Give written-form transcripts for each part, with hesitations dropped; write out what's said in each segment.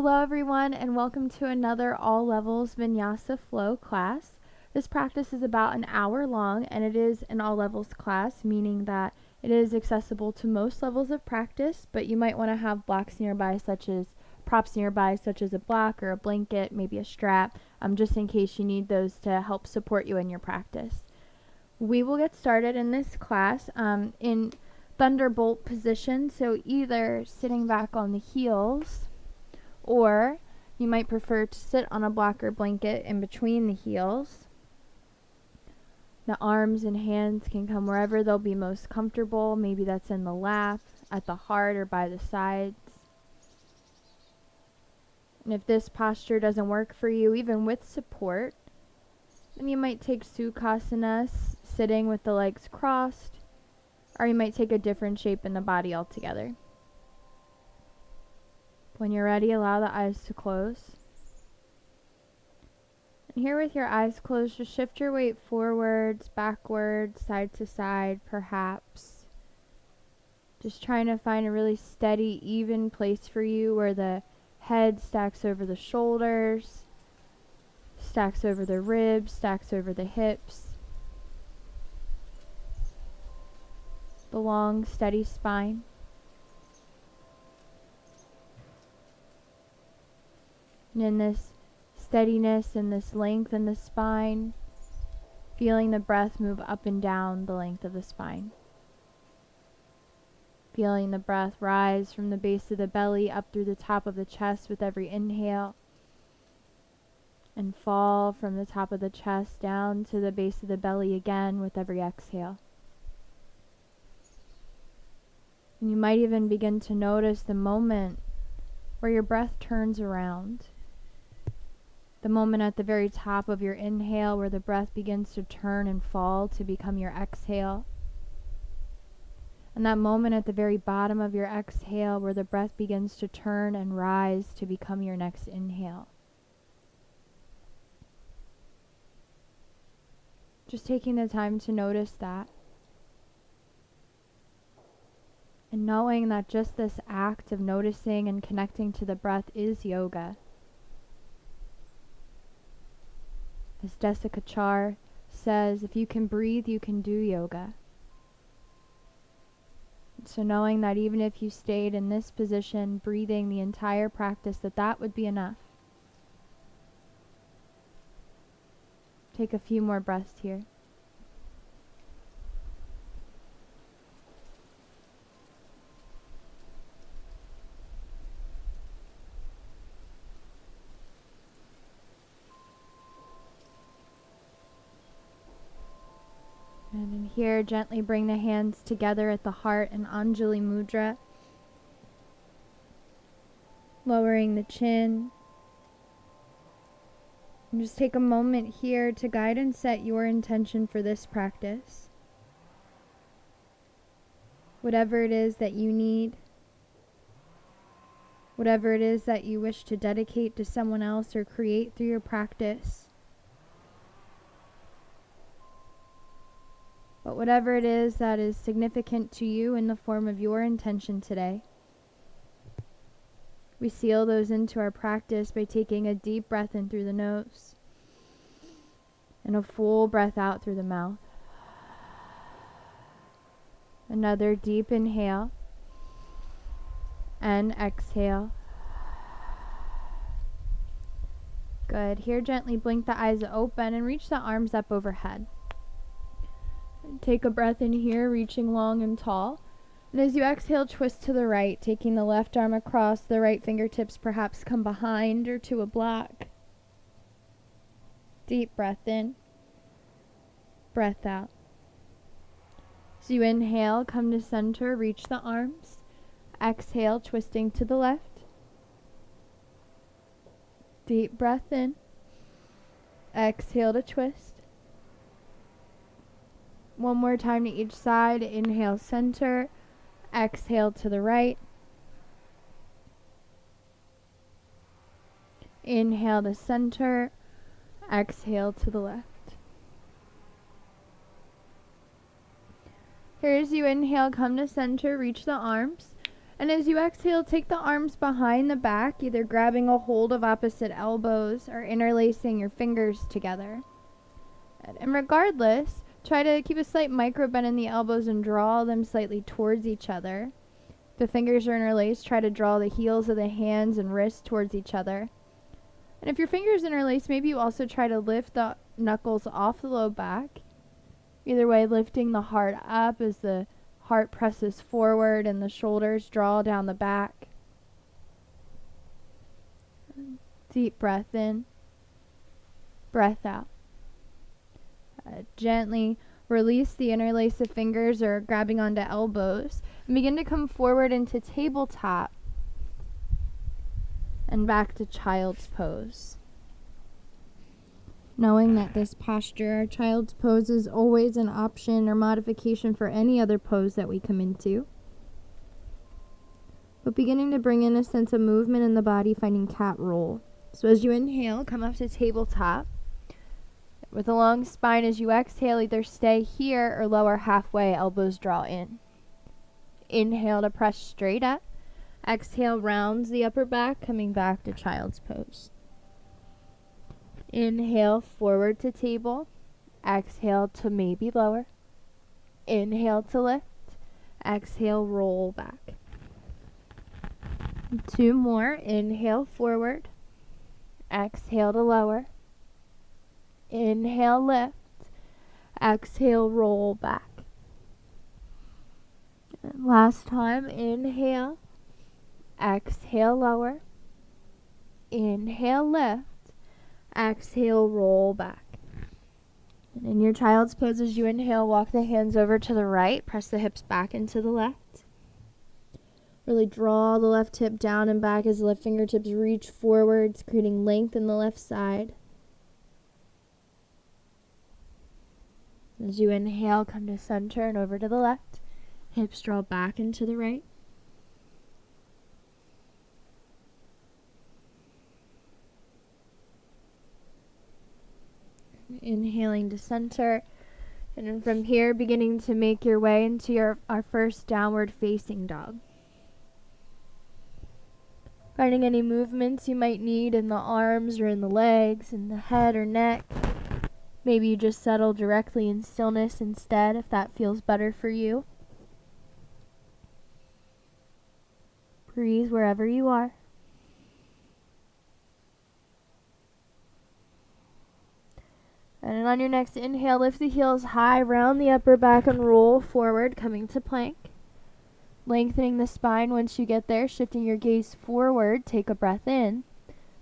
Hello everyone and welcome to another all levels Vinyasa flow class. This practice is about an hour long and it is an all levels class, meaning that it is accessible to most levels of practice, but you might want to have blocks nearby props nearby such as a block or a blanket, maybe a strap, just in case you need those to help support you in your practice. We will get started in this class in thunderbolt position, so either sitting back on the heels, or you might prefer to sit on a block or blanket in between the heels. The arms and hands can come wherever they'll be most comfortable. Maybe that's in the lap, at the heart, or by the sides. And if this posture doesn't work for you, even with support, then you might take Sukhasana, sitting with the legs crossed, or you might take a different shape in the body altogether. When you're ready, allow the eyes to close. And here with your eyes closed, just shift your weight forwards, backwards, side to side, perhaps. Just trying to find a really steady, even place for you where the head stacks over the shoulders, stacks over the ribs, stacks over the hips. The long, steady spine. And in this steadiness and this length in the spine, feeling the breath move up and down the length of the spine. Feeling the breath rise from the base of the belly up through the top of the chest with every inhale, and fall from the top of the chest down to the base of the belly again with every exhale. And you might even begin to notice the moment where your breath turns around. The moment at the very top of your inhale where the breath begins to turn and fall to become your exhale. And that moment at the very bottom of your exhale where the breath begins to turn and rise to become your next inhale. Just taking the time to notice that. And knowing that just this act of noticing and connecting to the breath is yoga. As Jessica Char says, if you can breathe, you can do yoga. So knowing that even if you stayed in this position, breathing the entire practice, that would be enough. Take a few more breaths here. And in here, gently bring the hands together at the heart in Anjali Mudra. Lowering the chin. And just take a moment here to guide and set your intention for this practice. Whatever it is that you need. Whatever it is that you wish to dedicate to someone else or create through your practice. But whatever it is that is significant to you in the form of your intention today, we seal those into our practice by taking a deep breath in through the nose and a full breath out through the mouth. Another deep inhale and exhale. Good. Here, gently blink the eyes open and reach the arms up overhead. Take a breath in here, reaching long and tall. And as you exhale, twist to the right, taking the left arm across, the right fingertips perhaps come behind or to a block. Deep breath in, breath out. As you inhale, come to center, reach the arms. Exhale, twisting to the left. Deep breath in. Exhale to twist. One more time to each side. Inhale, center. Exhale to the right. Inhale to center. Exhale to the left. Here as you inhale, come to center, reach the arms. And as you exhale, take the arms behind the back, either grabbing a hold of opposite elbows or interlacing your fingers together. And regardless, try to keep a slight micro bend in the elbows and draw them slightly towards each other. If the fingers are interlaced, try to draw the heels of the hands and wrists towards each other. And if your fingers interlace, maybe you also try to lift the knuckles off the low back. Either way, lifting the heart up as the heart presses forward and the shoulders draw down the back. Deep breath in, breath out. Gently release the interlace of fingers or grabbing onto elbows and begin to come forward into tabletop and back to child's pose. Knowing that this posture, child's pose, is always an option or modification for any other pose that we come into. But beginning to bring in a sense of movement in the body, finding cat roll. So as you inhale, come up to tabletop. With a long spine, as you exhale, either stay here or lower halfway, elbows draw in. Inhale to press straight up. Exhale, rounds the upper back, coming back to child's pose. Inhale, forward to table. Exhale to maybe lower. Inhale to lift. Exhale, roll back. 2 more. Inhale, forward. Exhale to lower. Inhale, lift. Exhale, roll back. And last time, inhale. Exhale, lower. Inhale, lift. Exhale, roll back. And in your child's pose, as you inhale, walk the hands over to the right. Press the hips back into the left. Really draw the left hip down and back as the left fingertips reach forwards, creating length in the left side. As you inhale, come to center and over to the left. Hips draw back into the right. Inhaling to center, and then from here beginning to make your way into our first downward facing dog. Finding any movements you might need in the arms or in the legs, in the head or neck. Maybe you just settle directly in stillness instead if that feels better for you. Breathe wherever you are. And on your next inhale, lift the heels high, round the upper back and roll forward, coming to plank. Lengthening the spine once you get there, shifting your gaze forward, take a breath in.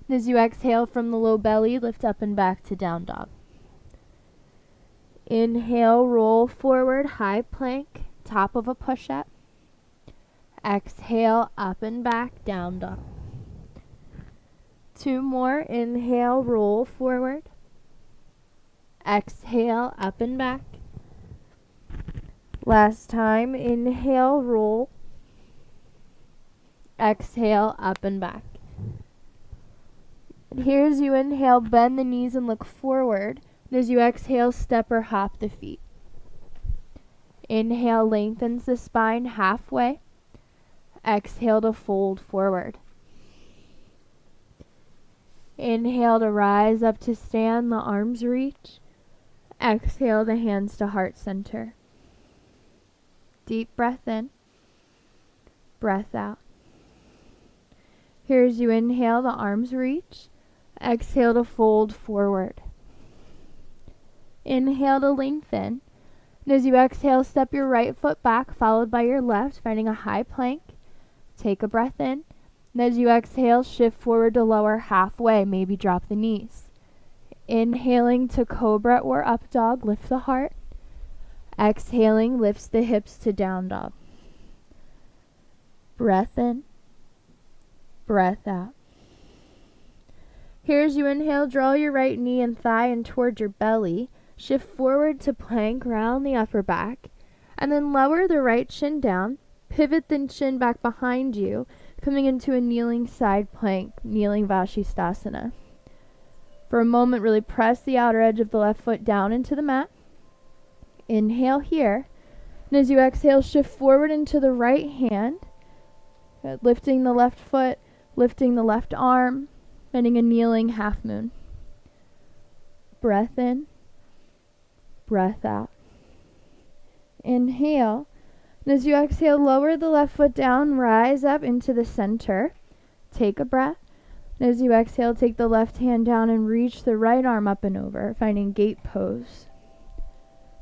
And as you exhale from the low belly, lift up and back to down dog. Inhale, roll forward, high plank, top of a push-up. Exhale, up and back, down dog. 2 more. Inhale, roll forward. Exhale, up and back. Last time, inhale, roll. Exhale, up and back. And here as you inhale, bend the knees and look forward. And as you exhale, step or hop the feet. Inhale, lengthens the spine halfway. Exhale to fold forward. Inhale to rise up to stand, the arms reach. Exhale the hands to heart center. Deep breath in, breath out. Here as you inhale, the arms reach. Exhale to fold forward. Inhale to lengthen. And as you exhale, step your right foot back, followed by your left, finding a high plank. Take a breath in. And as you exhale, shift forward to lower halfway, maybe drop the knees. Inhaling to cobra or up dog, lift the heart. Exhaling, lifts the hips to down dog. Breath in, breath out. Here as you inhale, draw your right knee and thigh in toward your belly. Shift forward to plank, round the upper back. And then lower the right shin down. Pivot the chin back behind you, coming into a kneeling side plank, kneeling Vashisthasana. For a moment, really press the outer edge of the left foot down into the mat. Inhale here. And as you exhale, shift forward into the right hand. Good. Lifting the left foot, lifting the left arm, bending a kneeling half moon. Breath in, breath out. Inhale. And as you exhale, lower the left foot down, rise up into the center. Take a breath. And as you exhale, take the left hand down and reach the right arm up and over, finding gate pose.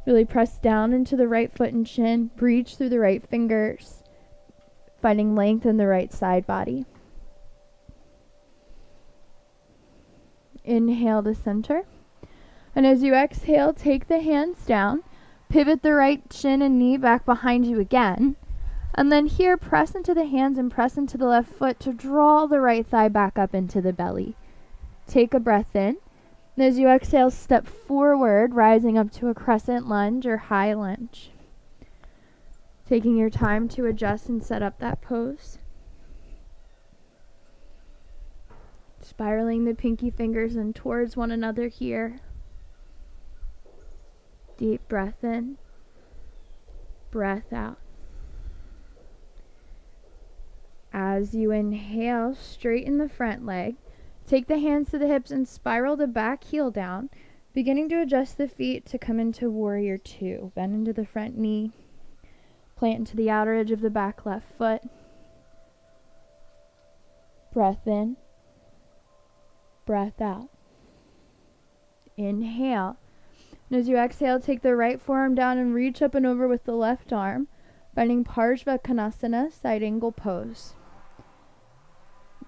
Really press down into the right foot and shin, reach through the right fingers, finding length in the right side body. Inhale to center. And as you exhale, take the hands down, pivot the right shin and knee back behind you again. And then here, press into the hands and press into the left foot to draw the right thigh back up into the belly. Take a breath in. And as you exhale, step forward, rising up to a crescent lunge or high lunge. Taking your time to adjust and set up that pose. Spiraling the pinky fingers in towards one another here. Deep breath in, breath out. As you inhale, straighten the front leg. Take the hands to the hips and spiral the back heel down, beginning to adjust the feet to come into warrior two. Bend into the front knee, plant into the outer edge of the back left foot. Breath in, breath out. Inhale. And as you exhale, take the right forearm down and reach up and over with the left arm, finding Parsvakonasana, side angle pose.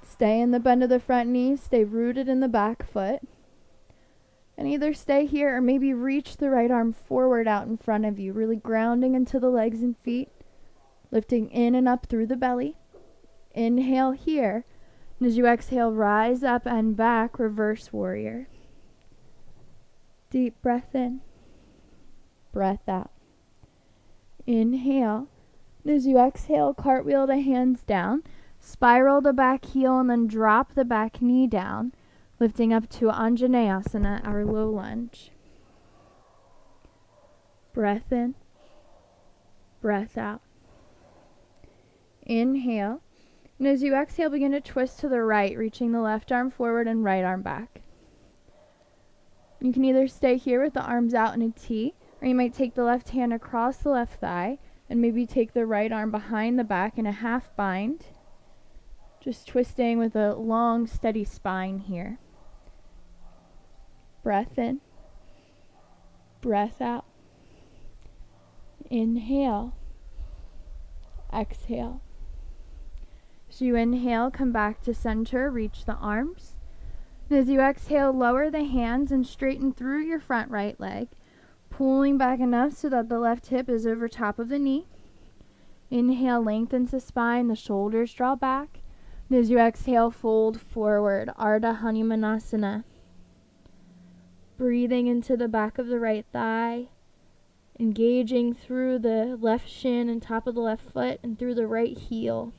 Stay in the bend of the front knee, stay rooted in the back foot. And either stay here or maybe reach the right arm forward out in front of you, really grounding into the legs and feet, lifting in and up through the belly. Inhale here. And as you exhale, rise up and back, reverse warrior. Deep breath in, breath out. Inhale. And as you exhale, cartwheel the hands down, spiral the back heel, and then drop the back knee down, lifting up to Anjaneyasana, our low lunge. Breath in, breath out. Inhale. And as you exhale, begin to twist to the right, reaching the left arm forward and right arm back. You can either stay here with the arms out in a T, or you might take the left hand across the left thigh and maybe take the right arm behind the back in a half bind. Just twisting with a long, steady spine here. Breath in, breath out. Inhale, exhale. As you inhale, come back to center, reach the arms. And as you exhale, lower the hands and straighten through your front right leg, pulling back enough so that the left hip is over top of the knee. Inhale, lengthens the spine, the shoulders draw back. And as you exhale, fold forward, Ardha Hanumanasana. Breathing into the back of the right thigh, engaging through the left shin and top of the left foot and through the right heel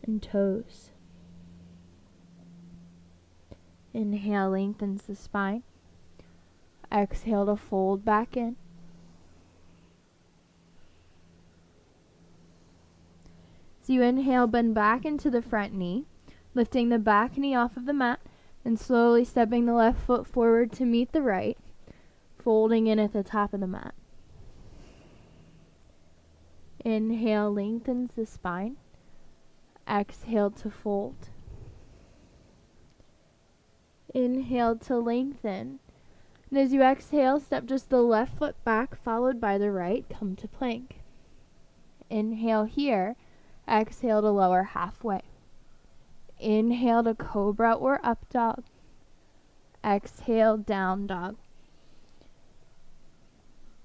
and toes. Inhale, lengthens the spine. Exhale to fold back in. As you inhale, bend back into the front knee, lifting the back knee off of the mat and slowly stepping the left foot forward to meet the right, folding in at the top of the mat. Inhale, lengthens the spine. Exhale to fold. Inhale to lengthen. And as you exhale, step just the left foot back, followed by the right. Come to plank. Inhale here. Exhale to lower halfway. Inhale to cobra or up dog. Exhale, down dog.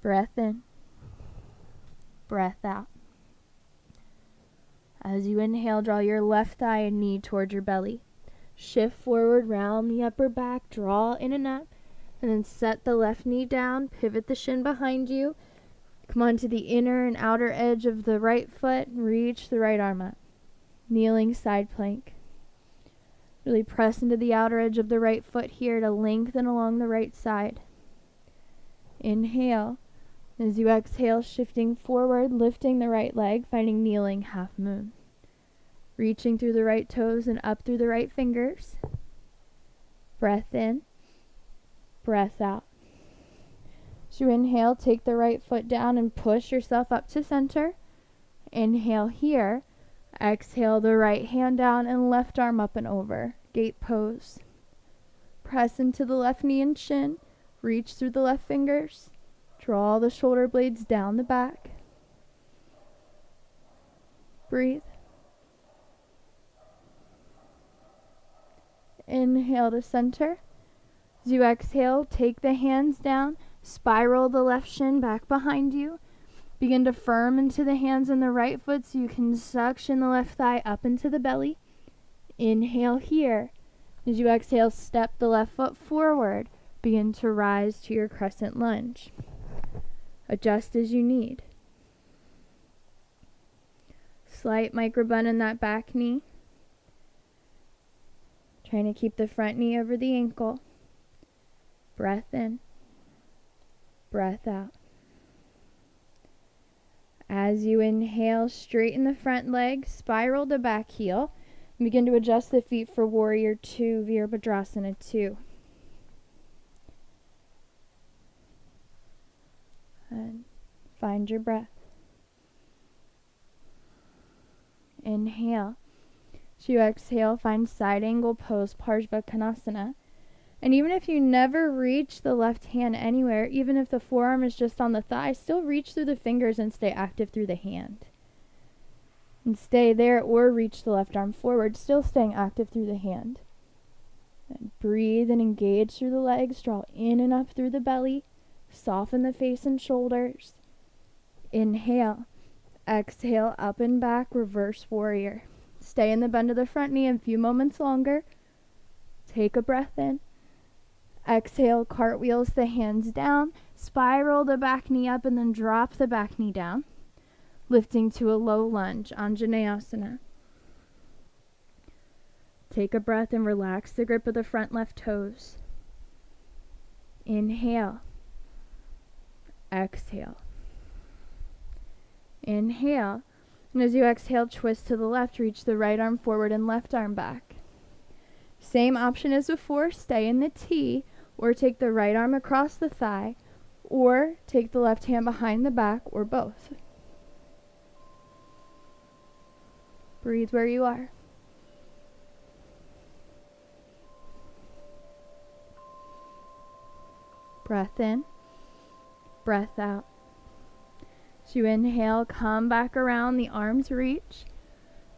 Breath in. Breath out. As you inhale, draw your left thigh and knee towards your belly. Shift forward, round the upper back, draw in and up, and then set the left knee down, pivot the shin behind you, come onto the inner and outer edge of the right foot, and reach the right arm up. Kneeling side plank. Really press into the outer edge of the right foot here to lengthen along the right side. Inhale. As you exhale, shifting forward, lifting the right leg, finding kneeling half moon. reaching through the right toes and up through the right fingers. Breath in, breath out. As you inhale, take the right foot down and push yourself up to center. Inhale here. Exhale the right hand down and left arm up and over. Gate pose. Press into the left knee and shin. Reach through the left fingers. Draw the shoulder blades down the back. Breathe. Inhale to center. As you exhale, take the hands down. Spiral the left shin back behind you. Begin to firm into the hands and the right foot so you can suction the left thigh up into the belly. Inhale here. As you exhale, step the left foot forward. Begin to rise to your crescent lunge. Adjust as you need. Slight micro bend in that back knee. Trying to keep the front knee over the ankle. Breath in. Breath out. As you inhale, straighten the front leg, spiral the back heel, and begin to adjust the feet for Warrior 2, Virabhadrasana 2. And find your breath. Inhale. As you exhale, find side angle pose, Parsvakonasana. And even if you never reach the left hand anywhere, even if the forearm is just on the thigh, still reach through the fingers and stay active through the hand. And stay there or reach the left arm forward, still staying active through the hand. And breathe and engage through the legs, draw in and up through the belly, soften the face and shoulders. Inhale, exhale, up and back, reverse warrior. Stay in the bend of the front knee a few moments longer. Take a breath in. Exhale, cartwheels the hands down, spiral the back knee up, and then drop the back knee down, lifting to a low lunge, Anjaneyasana. Take a breath and relax the grip of the front left toes. Inhale. Exhale. Inhale. And as you exhale, twist to the left, reach the right arm forward and left arm back. Same option as before, stay in the T, or take the right arm across the thigh, or take the left hand behind the back, or both. Breathe where you are. Breath in, breath out. As you inhale, come back around, the arms reach.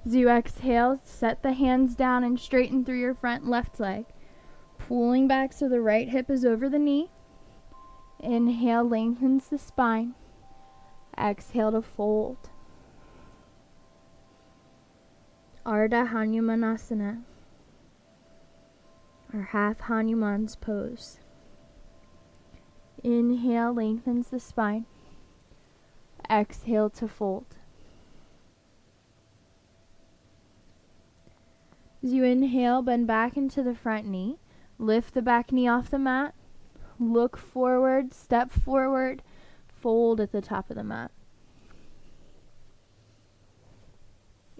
As you exhale, set the hands down and straighten through your front left leg. Pulling back so the right hip is over the knee. Inhale, lengthens the spine. Exhale to fold. Ardha Hanumanasana, or half Hanuman's pose. Inhale, lengthens the spine. Exhale to fold. As you inhale, bend back into the front knee. Lift the back knee off the mat. Look forward, step forward, fold at the top of the mat.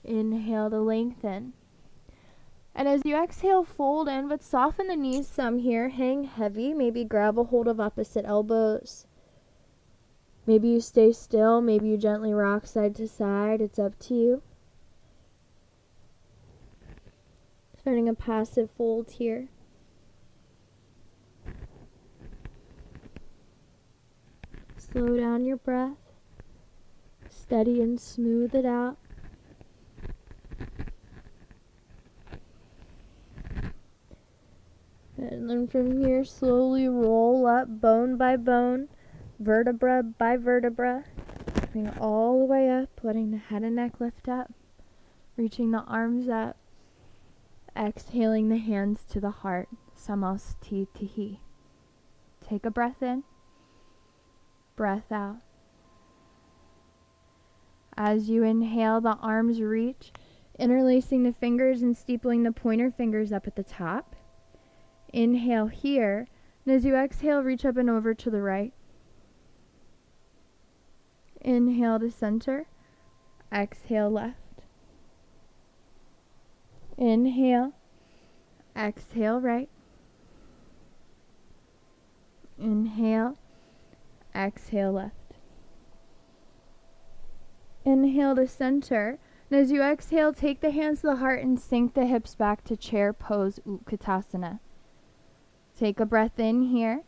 Inhale to lengthen. And as you exhale, fold in, but soften the knees some here. Hang heavy. Maybe grab a hold of opposite elbows. Maybe you stay still. Maybe you gently rock side to side. It's up to you. Starting a passive fold here. Slow down your breath. Steady and smooth it out. And then from here, slowly roll up bone by bone, vertebra by vertebra, coming all the way up, letting the head and neck lift up, reaching the arms up, exhaling the hands to the heart, Samastitihi. Take a breath in, breath out. As you inhale, the arms reach, interlacing the fingers and steepling the pointer fingers up at the top. Inhale here, and as you exhale, reach up and over to the right. Inhale to center, exhale left. Inhale, exhale right. Inhale, exhale left. Inhale to center. And as you exhale, take the hands to the heart and sink the hips back to chair pose Utkatasana. Take a breath in here.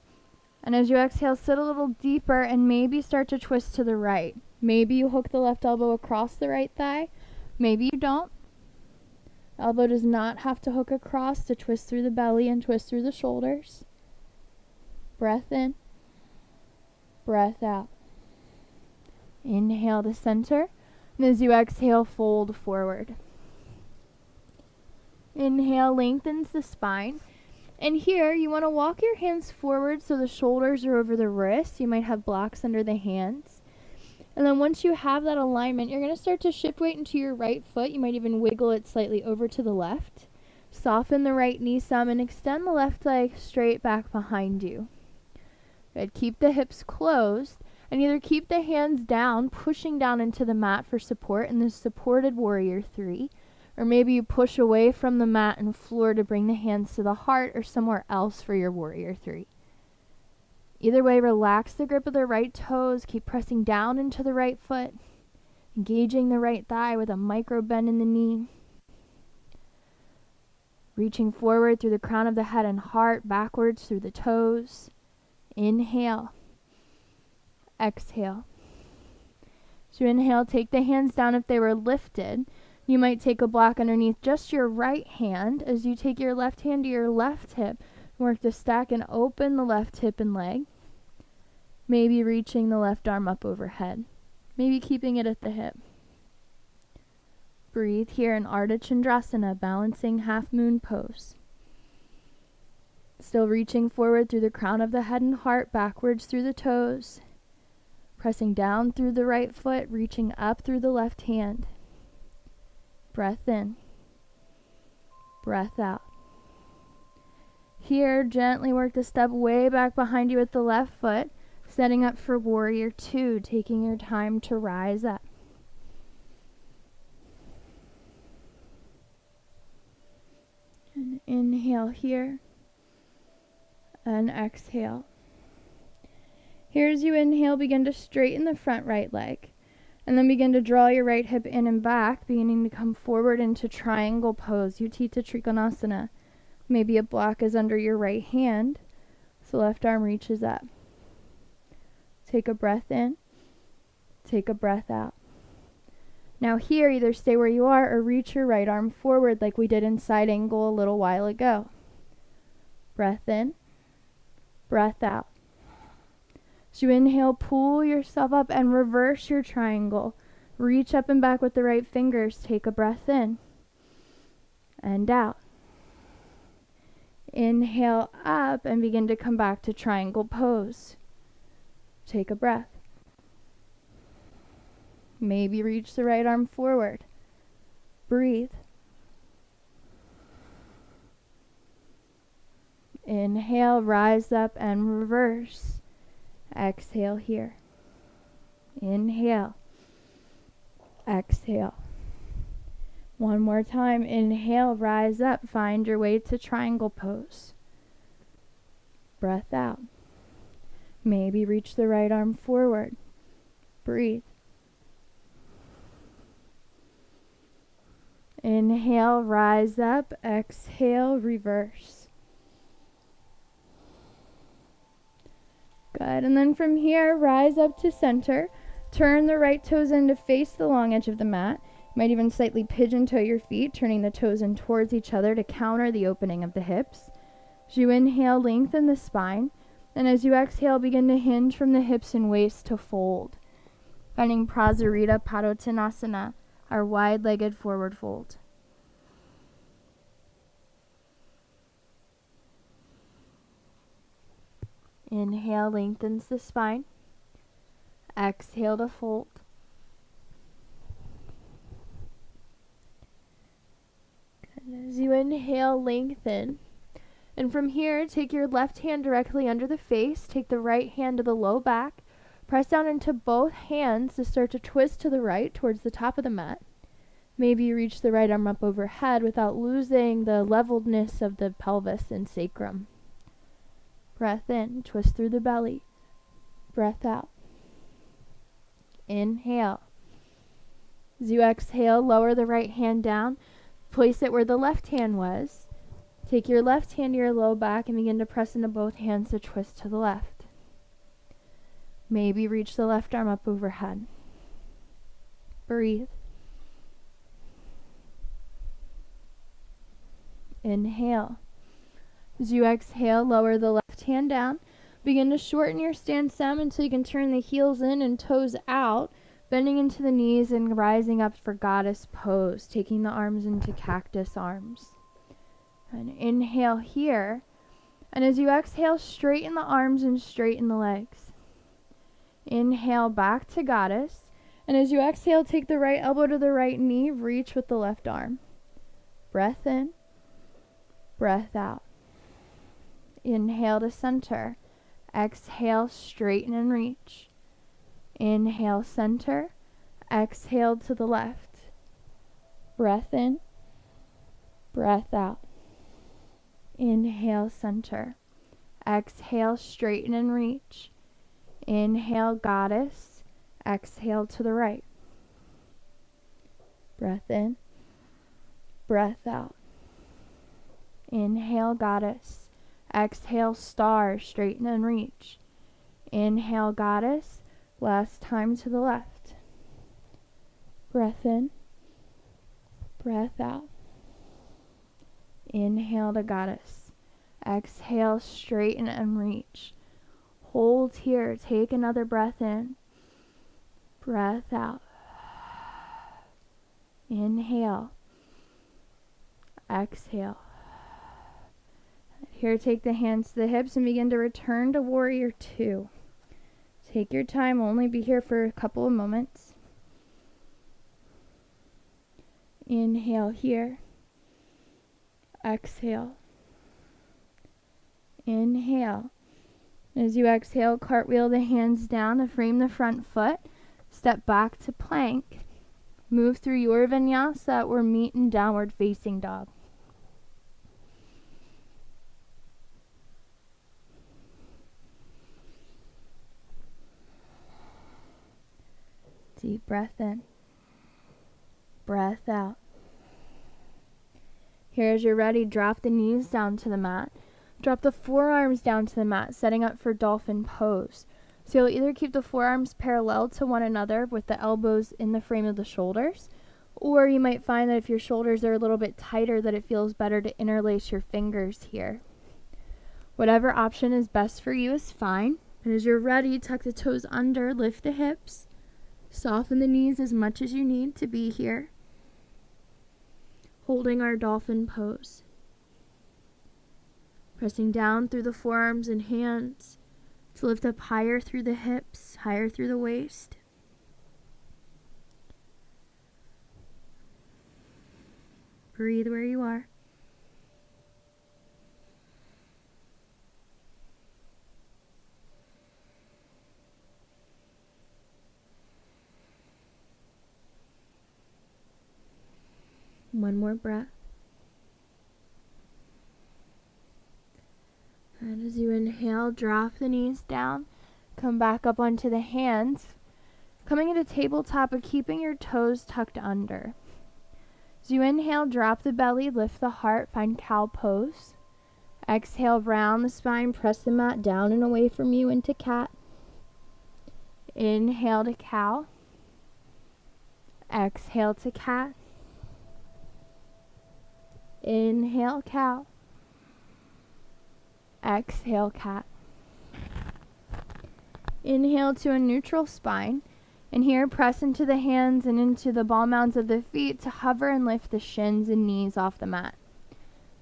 And as you exhale, sit a little deeper and maybe start to twist to the right. Maybe you hook the left elbow across the right thigh. Maybe you don't. Elbow does not have to hook across to twist through the belly and twist through the shoulders. Breath in. Breath out. Inhale to center. And as you exhale, fold forward. Inhale, lengthens the spine. And here, you want to walk your hands forward so the shoulders are over the wrists. You might have blocks under the hands. And then once you have that alignment, you're going to start to shift weight into your right foot. You might even wiggle it slightly over to the left. Soften the right knee some and extend the left leg straight back behind you. Good. Keep the hips closed. And either keep the hands down, pushing down into the mat for support in this supported warrior 3, or maybe you push away from the mat and floor to bring the hands to the heart or somewhere else for your warrior 3. Either way, relax the grip of the right toes, keep pressing down into the right foot, engaging the right thigh with a micro bend in the knee. Reaching forward through the crown of the head and heart, backwards through the toes. Inhale. Exhale. So inhale, take the hands down if they were lifted. You might take a block underneath just your right hand as you take your left hand to your left hip. Work to stack and open the left hip and leg. Maybe reaching the left arm up overhead. Maybe keeping it at the hip. Breathe here in Ardha Chandrasana, balancing half moon pose. Still reaching forward through the crown of the head and heart, backwards through the toes. Pressing down through the right foot, reaching up through the left hand. Breath in. Breath out. Here, gently work the step way back behind you with the left foot, setting up for warrior 2, taking your time to rise up. And inhale here. And exhale. Here as you inhale, begin to straighten the front right leg. And then begin to draw your right hip in and back, beginning to come forward into triangle pose, Utthita Trikonasana. Maybe a block is under your right hand, so left arm reaches up. Take a breath in. Take a breath out. Now here, either stay where you are or reach your right arm forward like we did in side angle a little while ago. Breath in. Breath out. As you inhale, pull yourself up and reverse your triangle. Reach up and back with the right fingers. Take a breath in and out. Inhale up and begin to come back to triangle pose. Take a breath. Maybe reach the right arm forward. Breathe. Inhale, rise up and reverse. Exhale here. Inhale. Exhale. One more time. Inhale, rise up. Find your way to triangle pose. Breath out. Maybe reach the right arm forward. Breathe. Inhale, rise up. Exhale, reverse. Good. And then from here, rise up to center. Turn the right toes in to face the long edge of the mat. You might even slightly pigeon toe your feet, turning the toes in towards each other to counter the opening of the hips. As you inhale, lengthen the spine. And as you exhale, begin to hinge from the hips and waist to fold. Finding Prasarita Padottanasana, our wide-legged forward fold. Inhale, lengthens the spine. Exhale to fold. Good. As you inhale, lengthen. And from here, take your left hand directly under the face. Take the right hand to the low back. Press down into both hands to start to twist to the right towards the top of the mat. Maybe reach the right arm up overhead without losing the leveledness of the pelvis and sacrum. Breath in, twist through the belly. Breath out. Inhale. As you exhale, lower the right hand down. Place it where the left hand was. Take your left hand to your low back and begin to press into both hands to twist to the left. Maybe reach the left arm up overhead. Breathe. Inhale. As you exhale, lower the left hand down. Begin to shorten your stand stem until you can turn the heels in and toes out, bending into the knees and rising up for goddess pose, taking the arms into cactus arms. And inhale here. And as you exhale, straighten the arms and straighten the legs. Inhale back to goddess. And as you exhale, take the right elbow to the right knee, reach with the left arm. Breath in, breath out. Inhale to center. Exhale, straighten and reach. Inhale, center. Exhale to the left. Breath in, breath out. Inhale, center. Exhale, straighten and reach. Inhale, goddess. Exhale to the right. Breath in, breath out. Inhale, goddess. Exhale, star, straighten and reach. Inhale, goddess. Last time to the left. Breath in, breath out. Inhale to goddess. Exhale, straighten and reach. Hold here. Take another breath in. Breath out. Inhale. Exhale. Here, take the hands to the hips and begin to return to warrior 2. Take your time. Only be here for a couple of moments. Inhale here. Exhale. Inhale. As you exhale, cartwheel the hands down to frame the front foot. Step back to plank. Move through your vinyasa or meet in downward facing dog. Deep breath in. Breath out. Here, as you're ready, drop the knees down to the mat. Drop the forearms down to the mat, setting up for dolphin pose. So you'll either keep the forearms parallel to one another with the elbows in the frame of the shoulders, or you might find that if your shoulders are a little bit tighter, that it feels better to interlace your fingers here. Whatever option is best for you is fine. And as you're ready, tuck the toes under, lift the hips, soften the knees as much as you need to be here, holding our dolphin pose. Pressing down through the forearms and hands to lift up higher through the hips, higher through the waist. Breathe where you are. One more breath. And as you inhale, drop the knees down. Come back up onto the hands. Coming into tabletop, but keeping your toes tucked under. As you inhale, drop the belly, lift the heart, find cow pose. Exhale, round the spine, press the mat down and away from you into cat. Inhale to cow. Exhale to cat. Inhale, cow. Exhale, cat. Inhale to a neutral spine. And here, press into the hands and into the ball mounds of the feet to hover and lift the shins and knees off the mat.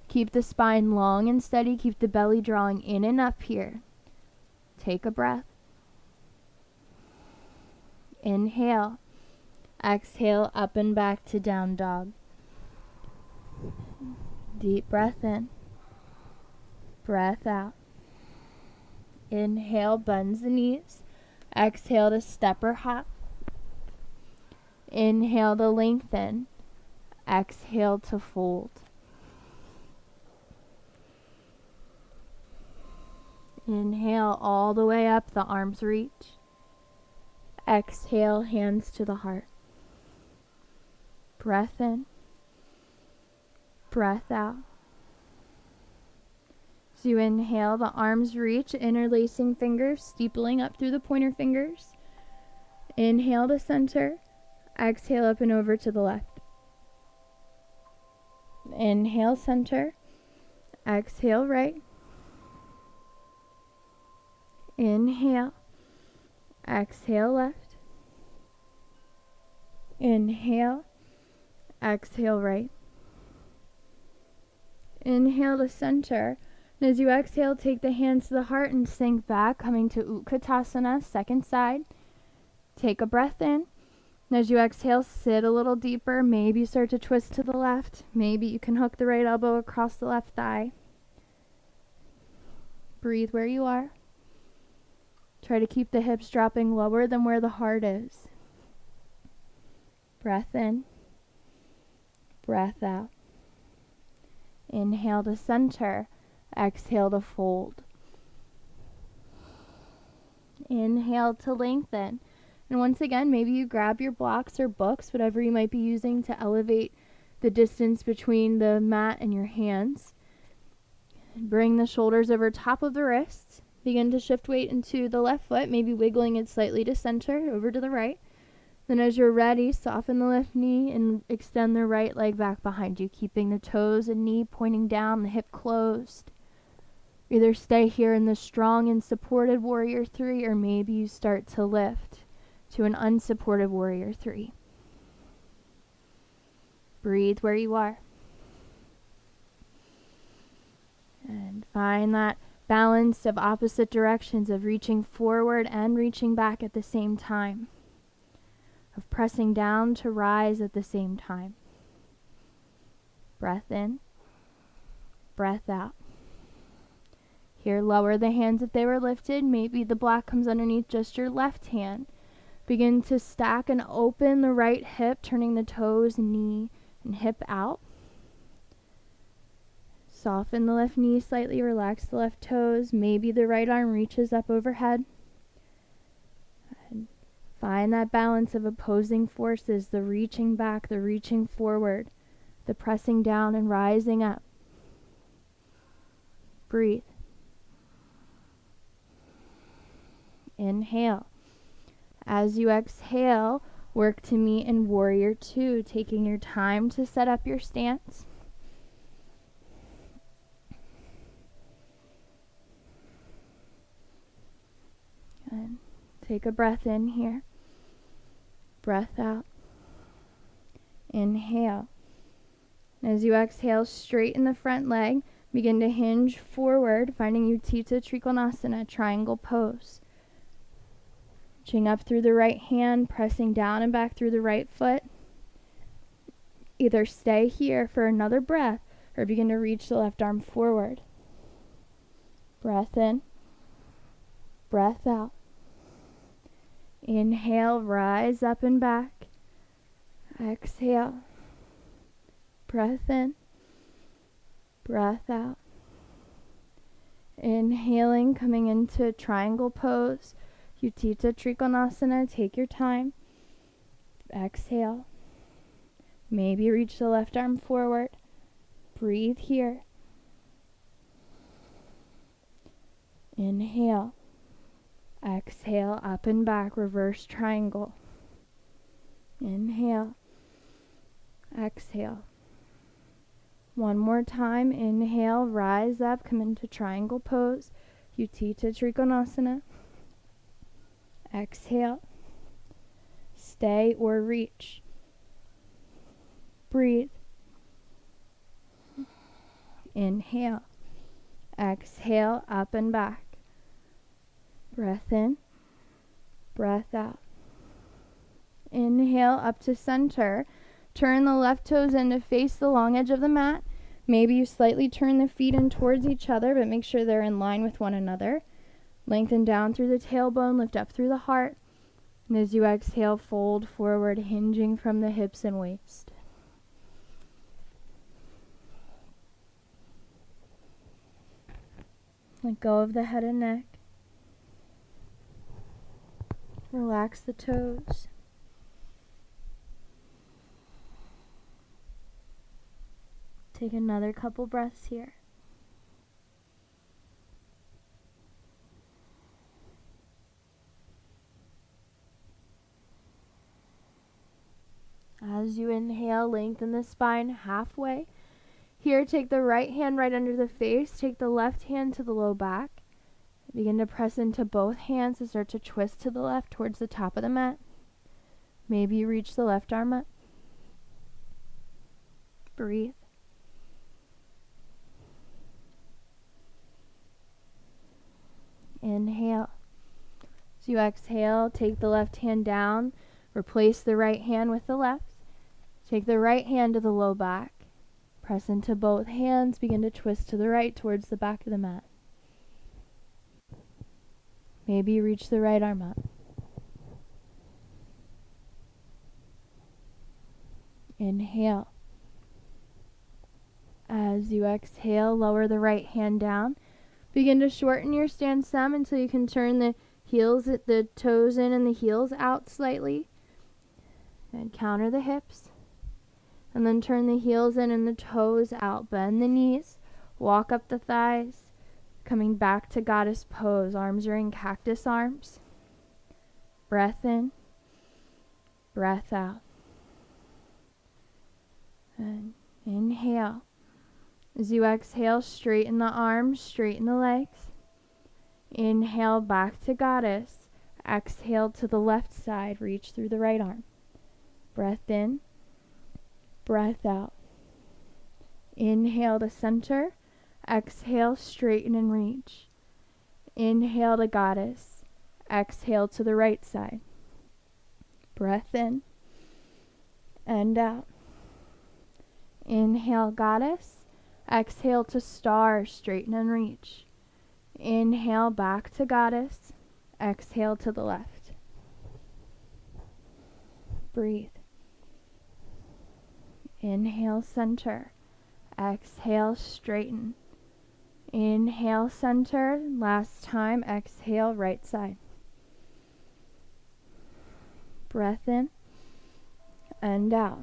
Keep the spine long and steady. Keep the belly drawing in and up here. Take a breath. Inhale. Exhale, up and back to down dog. Deep breath in. Breath out. Inhale, bends the knees. Exhale to step or hop. Inhale to lengthen. Exhale to fold. Inhale all the way up, the arms reach. Exhale, hands to the heart. Breath in. Breath out. As you inhale, the arms reach, interlacing fingers, steepling up through the pointer fingers. Inhale to center. Exhale up and over to the left. Inhale, center. Exhale, right. Inhale. Exhale, left. Inhale. Exhale, right. Inhale to center. And as you exhale, take the hands to the heart and sink back, coming to Utkatasana, second side. Take a breath in. And as you exhale, sit a little deeper. Maybe start to twist to the left. Maybe you can hook the right elbow across the left thigh. Breathe where you are. Try to keep the hips dropping lower than where the heart is. Breath in. Breath out. Inhale to center. Exhale to fold. Inhale to lengthen. And once again, maybe you grab your blocks or books, whatever you might be using to elevate the distance between the mat and your hands. Bring the shoulders over top of the wrists. Begin to shift weight into the left foot, maybe wiggling it slightly to center, over to the right. Then as you're ready, soften the left knee and extend the right leg back behind you, keeping the toes and knee pointing down, the hip closed. Either stay here in the strong and supported warrior 3, or maybe you start to lift to an unsupported warrior 3. Breathe where you are. And find that balance of opposite directions, of reaching forward and reaching back at the same time, of pressing down to rise at the same time. Breath in, breath out. Here, lower the hands if they were lifted. Maybe the block comes underneath just your left hand. Begin to stack and open the right hip, turning the toes, knee, and hip out. Soften the left knee slightly, relax the left toes. Maybe the right arm reaches up overhead. And find that balance of opposing forces, the reaching back, the reaching forward, the pressing down and rising up. Breathe. Inhale. As you exhale, work to meet in warrior 2, taking your time to set up your stance. And take a breath in here. Breath out. Inhale. As you exhale, straighten the front leg. Begin to hinge forward, finding Utthita Trikonasana, triangle pose. Reaching up through the right hand, pressing down and back through the right foot. Either stay here for another breath or begin to reach the left arm forward. Breath in. Breath out. Inhale, rise up and back. Exhale. Breath in. Breath out. Inhaling, coming into triangle pose. Utthita Trikonasana, take your time. Exhale. Maybe reach the left arm forward. Breathe here. Inhale. Exhale, up and back, reverse triangle. Inhale. Exhale. One more time. Inhale, rise up, come into triangle pose. Utthita Trikonasana. Exhale. Stay or reach. Breathe. Inhale. Exhale, up and back. Breath in. Breath out. Inhale, up to center. Turn the left toes in to face the long edge of the mat. Maybe you slightly turn the feet in towards each other, but make sure they're in line with one another. Lengthen down through the tailbone, lift up through the heart. And as you exhale, fold forward, hinging from the hips and waist. Let go of the head and neck. Relax the toes. Take another couple breaths here. As you inhale, lengthen the spine halfway. Here, take the right hand right under the face. Take the left hand to the low back. Begin to press into both hands and start to twist to the left towards the top of the mat. Maybe you reach the left arm up. Breathe. Inhale. As you exhale, take the left hand down. Replace the right hand with the left. Take the right hand to the low back. Press into both hands. Begin to twist to the right towards the back of the mat. Maybe you reach the right arm up. Inhale. As you exhale, lower the right hand down. Begin to shorten your stance some until you can turn the toes in and the heels out slightly. And counter the hips. And then turn the heels in and the toes out. Bend the knees. Walk up the thighs. Coming back to goddess pose. Arms are in cactus arms. Breath in. Breath out. And inhale. As you exhale, straighten the arms, straighten the legs. Inhale back to goddess. Exhale to the left side. Reach through the right arm. Breath in. Breath out. Inhale to center. Exhale, straighten and reach. Inhale to goddess. Exhale to the right side. Breath in and out. Inhale, goddess. Exhale to star, straighten and reach. Inhale back to goddess. Exhale to the left. Breathe. Inhale, center. Exhale, straighten. Inhale, center. Last time, exhale, right side. Breath in and out.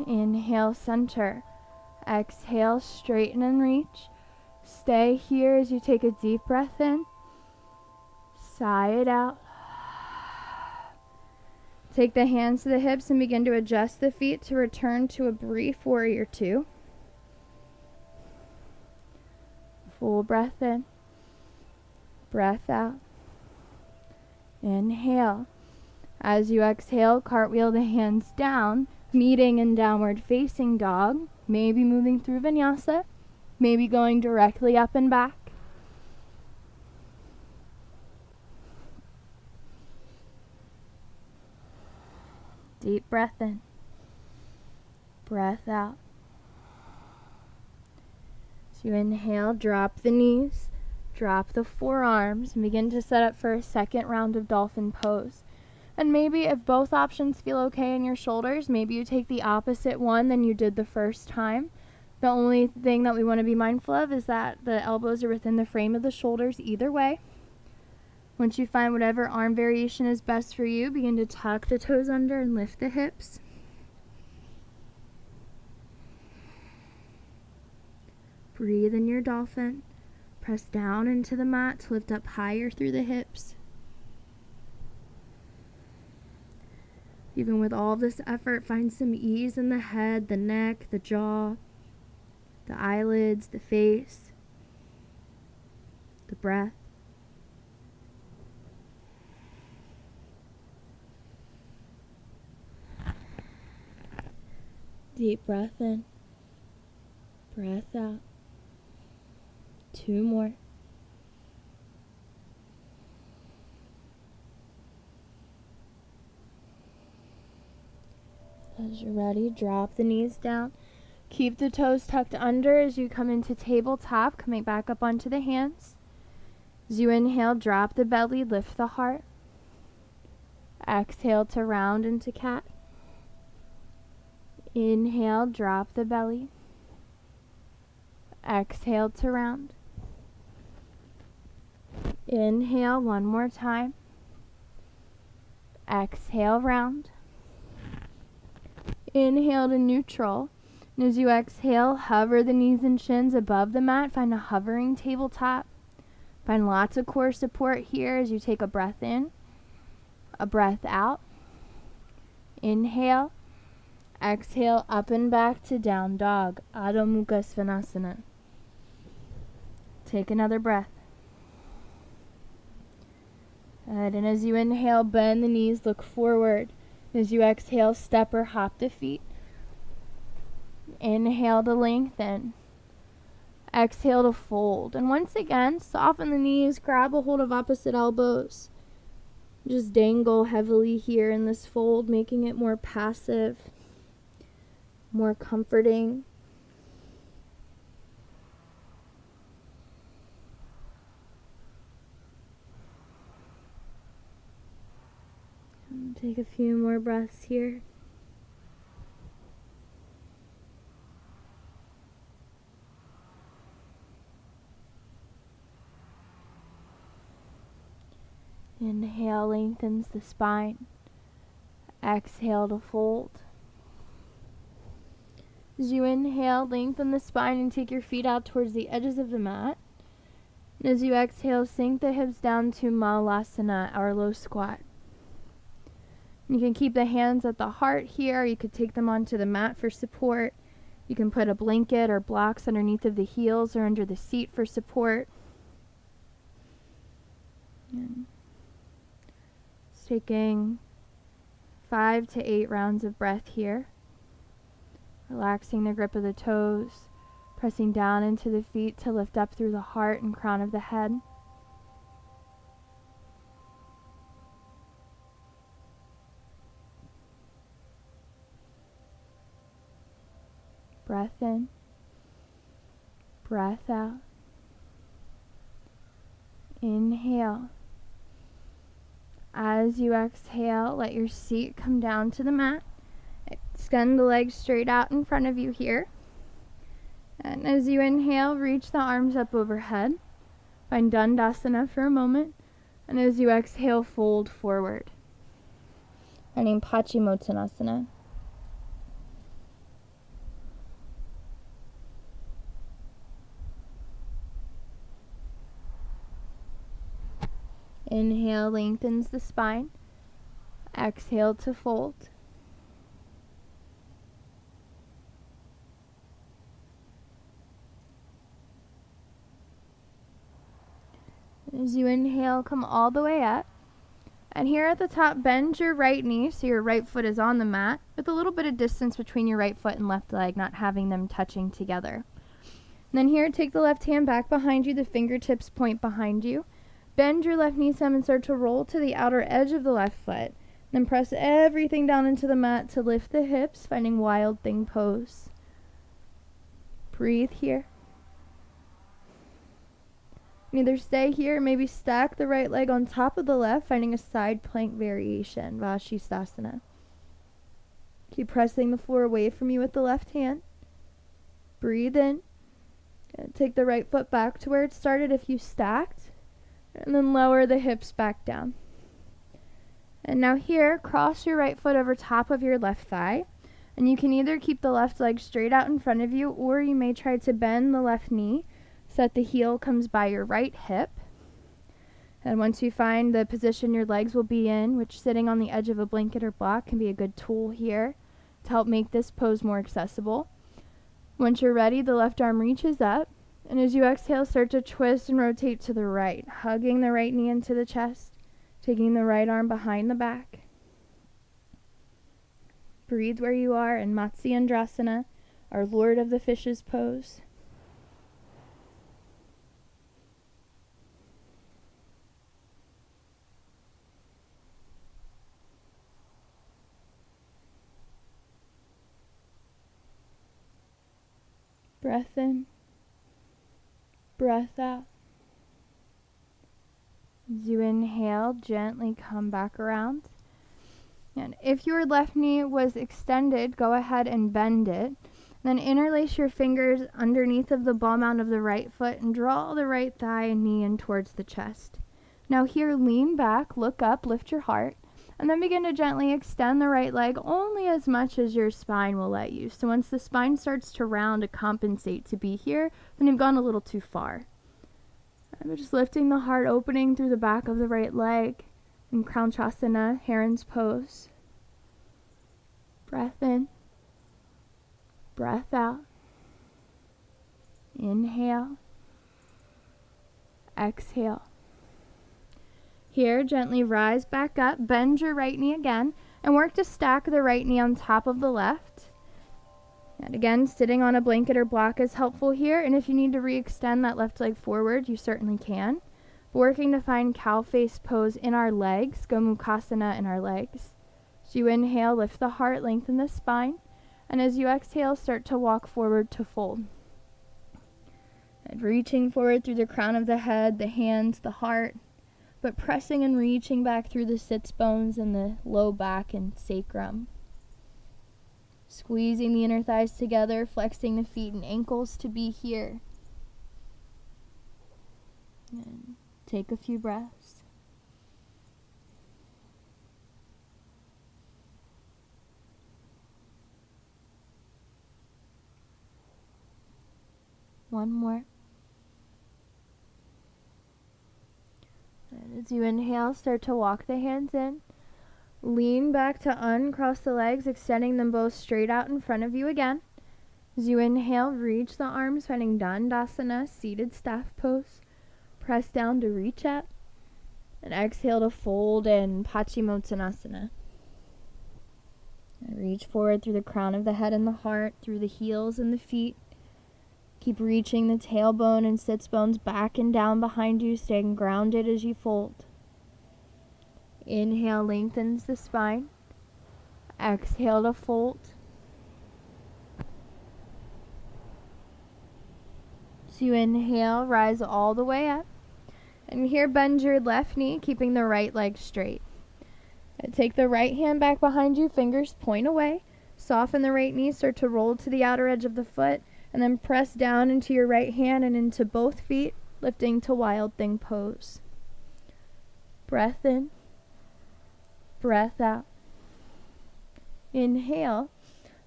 Inhale, center. Exhale, straighten and reach. Stay here as you take a deep breath in. Sigh it out. Take the hands to the hips and begin to adjust the feet to return to a brief warrior two. Full breath in. Breath out. Inhale. As you exhale, cartwheel the hands down, meeting in downward facing dog. Maybe moving through Vinyasa, maybe going directly up and back. Deep breath in. Breath out. As you inhale, drop the knees, drop the forearms, and begin to set up for a second round of dolphin pose. And maybe if both options feel okay in your shoulders, maybe you take the opposite one than you did the first time. The only thing that we want to be mindful of is that the elbows are within the frame of the shoulders either way. Once you find whatever arm variation is best for you, begin to tuck the toes under and lift the hips. Breathe in your dolphin. Press down into the mat to lift up higher through the hips. Even with all of this effort, find some ease in the head, the neck, the jaw, the eyelids, the face, the breath. Deep breath in, breath out. 2 more. As you're ready, drop the knees down. Keep the toes tucked under as you come into tabletop, coming back up onto the hands. As you inhale, drop the belly, lift the heart. Exhale to round into cat. Inhale, drop the belly. Exhale to round. Inhale one more time. Exhale, round. Inhale to neutral. And as you exhale, hover the knees and shins above the mat. Find a hovering tabletop. Find lots of core support here as you take a breath in, a breath out. Inhale. Exhale, up and back to down dog, Adho Mukha Svanasana. Take another breath. Good. And as you inhale, bend the knees, look forward. As you exhale, step or hop the feet. Inhale to lengthen. Exhale to fold. And once again, soften the knees, grab a hold of opposite elbows. Just dangle heavily here in this fold, making it more passive, more comforting. And take a few more breaths here. Inhale, lengthens the spine. Exhale to fold. As you inhale, lengthen the spine and take your feet out towards the edges of the mat. And as you exhale, sink the hips down to Malasana, our low squat. You can keep the hands at the heart here. You could take them onto the mat for support. You can put a blanket or blocks underneath of the heels or under the seat for support. And just taking 5 to 8 rounds of breath here. Relaxing the grip of the toes, pressing down into the feet to lift up through the heart and crown of the head. Breath in, breath out. Inhale. As you exhale, let your seat come down to the mat. Extend the legs straight out in front of you here. And as you inhale, reach the arms up overhead. Find Dandasana for a moment. And as you exhale, fold forward. Finding Paschimottanasana. Inhale, lengthens the spine. Exhale to fold. As you inhale, come all the way up. And here at the top, bend your right knee so your right foot is on the mat, with a little bit of distance between your right foot and left leg, not having them touching together. And then here, take the left hand back behind you, the fingertips point behind you. Bend your left knee some and start to roll to the outer edge of the left foot. Then press everything down into the mat to lift the hips, finding Wild Thing pose. Breathe here. Either stay here or maybe stack the right leg on top of the left, finding a side plank variation, Vashisthasana. Keep pressing the floor away from you with the left hand. Breathe in. Take the right foot back to where it started if you stacked. And then lower the hips back down. And now here, cross your right foot over top of your left thigh. And you can either keep the left leg straight out in front of you, or you may try to bend the left knee so that the heel comes by your right hip. And once you find the position your legs will be in, which sitting on the edge of a blanket or block can be a good tool here to help make this pose more accessible. Once you're ready, the left arm reaches up. And as you exhale, start to twist and rotate to the right, hugging the right knee into the chest, taking the right arm behind the back. Breathe where you are in Matsyendrasana, our Lord of the Fishes pose. Breath in, breath out. As you inhale, gently come back around. And if your left knee was extended, go ahead and bend it. Then interlace your fingers underneath of the ball mount of the right foot and draw the right thigh and knee in towards the chest. Now here, lean back, look up, lift your heart, and then begin to gently extend the right leg only as much as your spine will let you. So once the spine starts to round to compensate to be here, then you've gone a little too far. I'm just lifting the heart, opening through the back of the right leg in Crownchasana, Heron's pose. Breath in, breath out. Inhale, exhale. Here, gently rise back up, bend your right knee again, and work to stack the right knee on top of the left. And again, sitting on a blanket or block is helpful here, and if you need to re-extend that left leg forward, you certainly can. Working to find cow face pose in our legs, Gomukhasana in our legs. As you inhale, lift the heart, lengthen the spine, and as you exhale, start to walk forward to fold. And reaching forward through the crown of the head, the hands, the heart, but pressing and reaching back through the sits bones and the low back and sacrum. Squeezing the inner thighs together, flexing the feet and ankles to be here. And take a few breaths. One more. And as you inhale, start to walk the hands in. Lean back to uncross the legs, extending them both straight out in front of you again. As you inhale, reach the arms, finding Dandasana, seated staff pose. Press down to reach up. And exhale to fold in Paschimottanasana. And reach forward through the crown of the head and the heart, through the heels and the feet. Keep reaching the tailbone and sits bones back and down behind you, staying grounded as you fold. Inhale, lengthens the spine. Exhale to fold. So you inhale, rise all the way up. And here, bend your left knee, keeping the right leg straight. And take the right hand back behind you, fingers point away. Soften the right knee, start to roll to the outer edge of the foot. And then press down into your right hand and into both feet, lifting to Wild Thing pose. Breath in, breath out. Inhale.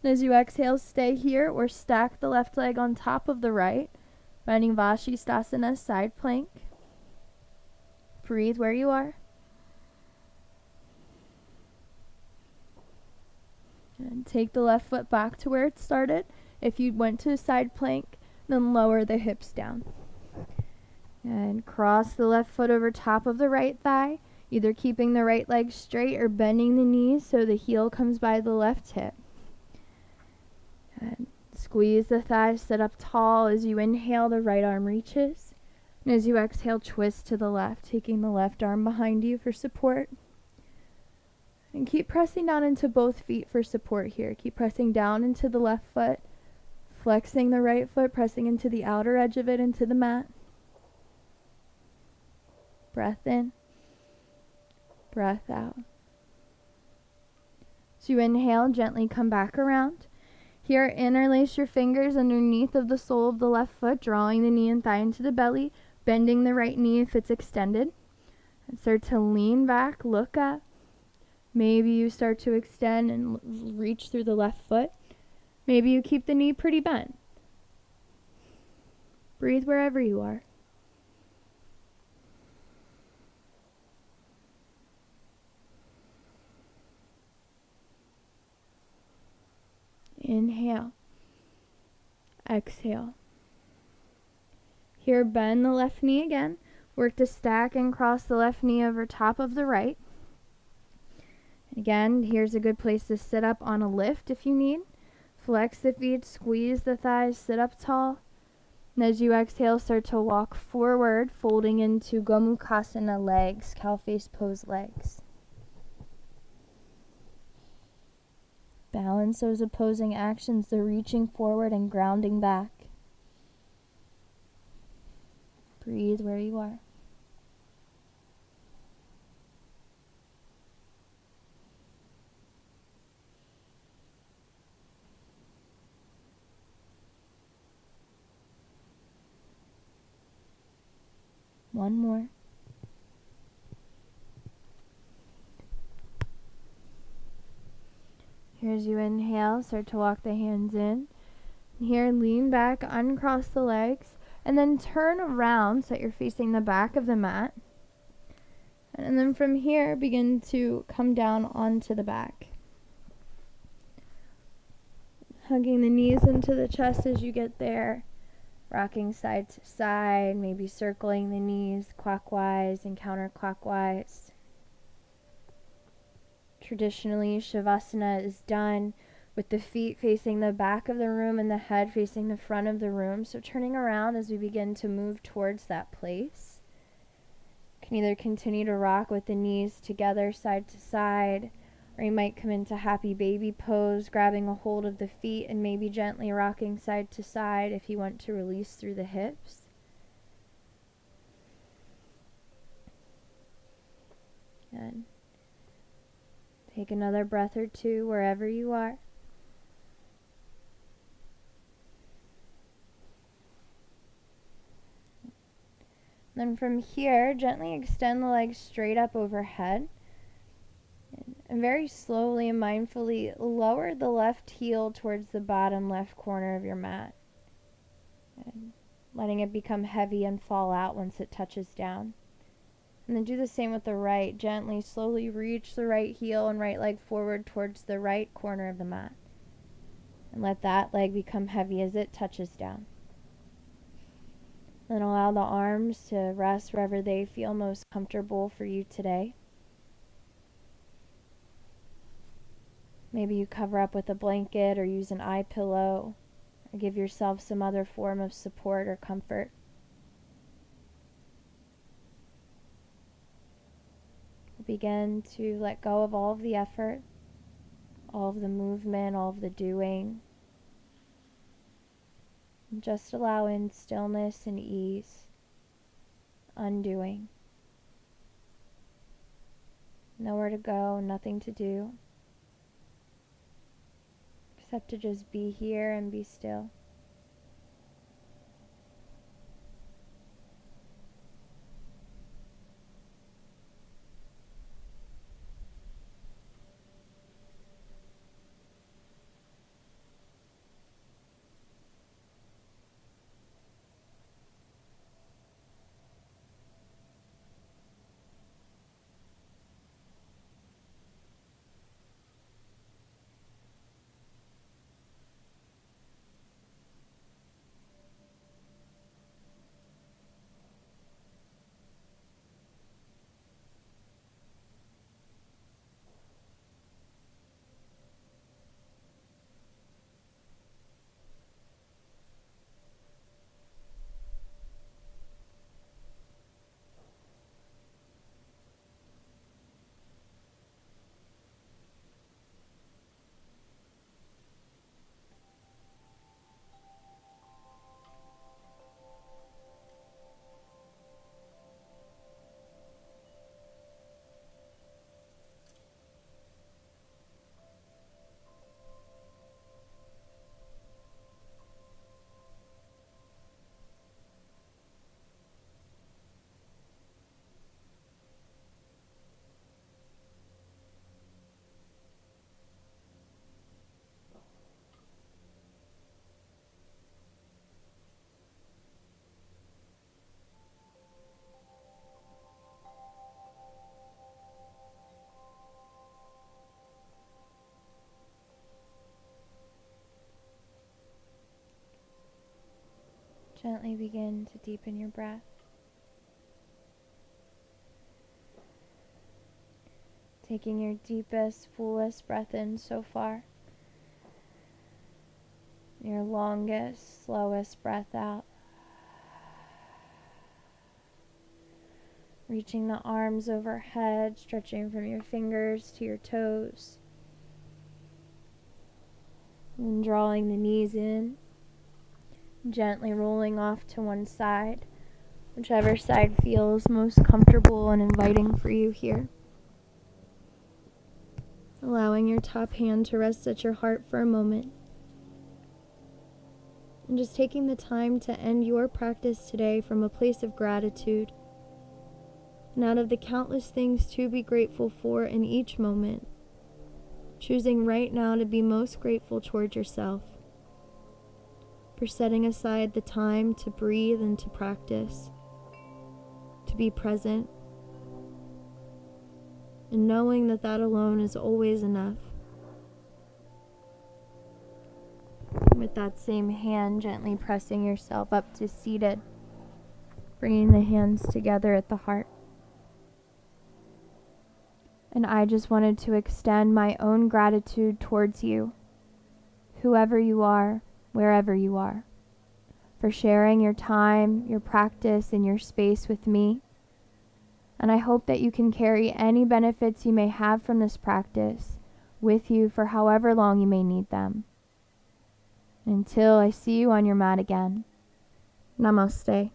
And as you exhale, stay here or stack the left leg on top of the right, finding Vashisthasana, side plank. Breathe where you are. And take the left foot back to where it started. If you went to a side plank, then lower the hips down. And cross the left foot over top of the right thigh, either keeping the right leg straight or bending the knees so the heel comes by the left hip. And squeeze the thighs, sit up tall. As you inhale, the right arm reaches. And as you exhale, twist to the left, taking the left arm behind you for support. And keep pressing down into both feet for support here. Keep pressing down into the left foot. Flexing the right foot, pressing into the outer edge of it, into the mat. Breath in. Breath out. So you inhale, gently come back around. Here, interlace your fingers underneath of the sole of the left foot, drawing the knee and thigh into the belly, bending the right knee if it's extended. And start to lean back, look up. Maybe you start to extend and reach through the left foot. Maybe you keep the knee pretty bent. Breathe wherever you are. Inhale. Exhale. Here, bend the left knee again. Work to stack and cross the left knee over top of the right. Again, here's a good place to sit up on a lift if you need. Flex the feet, squeeze the thighs, sit up tall. And as you exhale, start to walk forward, folding into Gomukhasana legs, cow face pose legs. Balance those opposing actions, the reaching forward and grounding back. Breathe where you are. One more. Here as you inhale, start to walk the hands in. Here, lean back, uncross the legs, and then turn around so that you're facing the back of the mat. And then from here, begin to come down onto the back. Hugging the knees into the chest as you get there. Rocking side to side, maybe circling the knees clockwise and counterclockwise. Traditionally, Shavasana is done with the feet facing the back of the room and the head facing the front of the room. So turning around as we begin to move towards that place. You can either continue to rock with the knees together side to side, or you might come into happy baby pose, grabbing a hold of the feet and maybe gently rocking side to side if you want to release through the hips. Good. Take another breath or two wherever you are. Then from here, gently extend the legs straight up overhead. And very slowly and mindfully lower the left heel towards the bottom left corner of your mat. And letting it become heavy and fall out once it touches down. And then do the same with the right. Gently, slowly reach the right heel and right leg forward towards the right corner of the mat. And let that leg become heavy as it touches down. Then allow the arms to rest wherever they feel most comfortable for you today. Maybe you cover up with a blanket or use an eye pillow, or give yourself some other form of support or comfort. Begin to let go of all of the effort, all of the movement, all of the doing. And just allow in stillness and ease, undoing. Nowhere to go, nothing to do, except to just be here and be still. Gently begin to deepen your breath. Taking your deepest, fullest breath in so far. Your longest, slowest breath out. Reaching the arms overhead, stretching from your fingers to your toes. And drawing the knees in. Gently rolling off to one side, whichever side feels most comfortable and inviting for you here. Allowing your top hand to rest at your heart for a moment. And just taking the time to end your practice today from a place of gratitude. And out of the countless things to be grateful for in each moment, choosing right now to be most grateful toward yourself, for setting aside the time to breathe and to practice, to be present, and knowing that that alone is always enough. With that same hand, gently pressing yourself up to seated, bringing the hands together at the heart. And I just wanted to extend my own gratitude towards you, whoever you are, wherever you are, for sharing your time, your practice, and your space with me. And I hope that you can carry any benefits you may have from this practice with you for however long you may need them. Until I see you on your mat again. Namaste.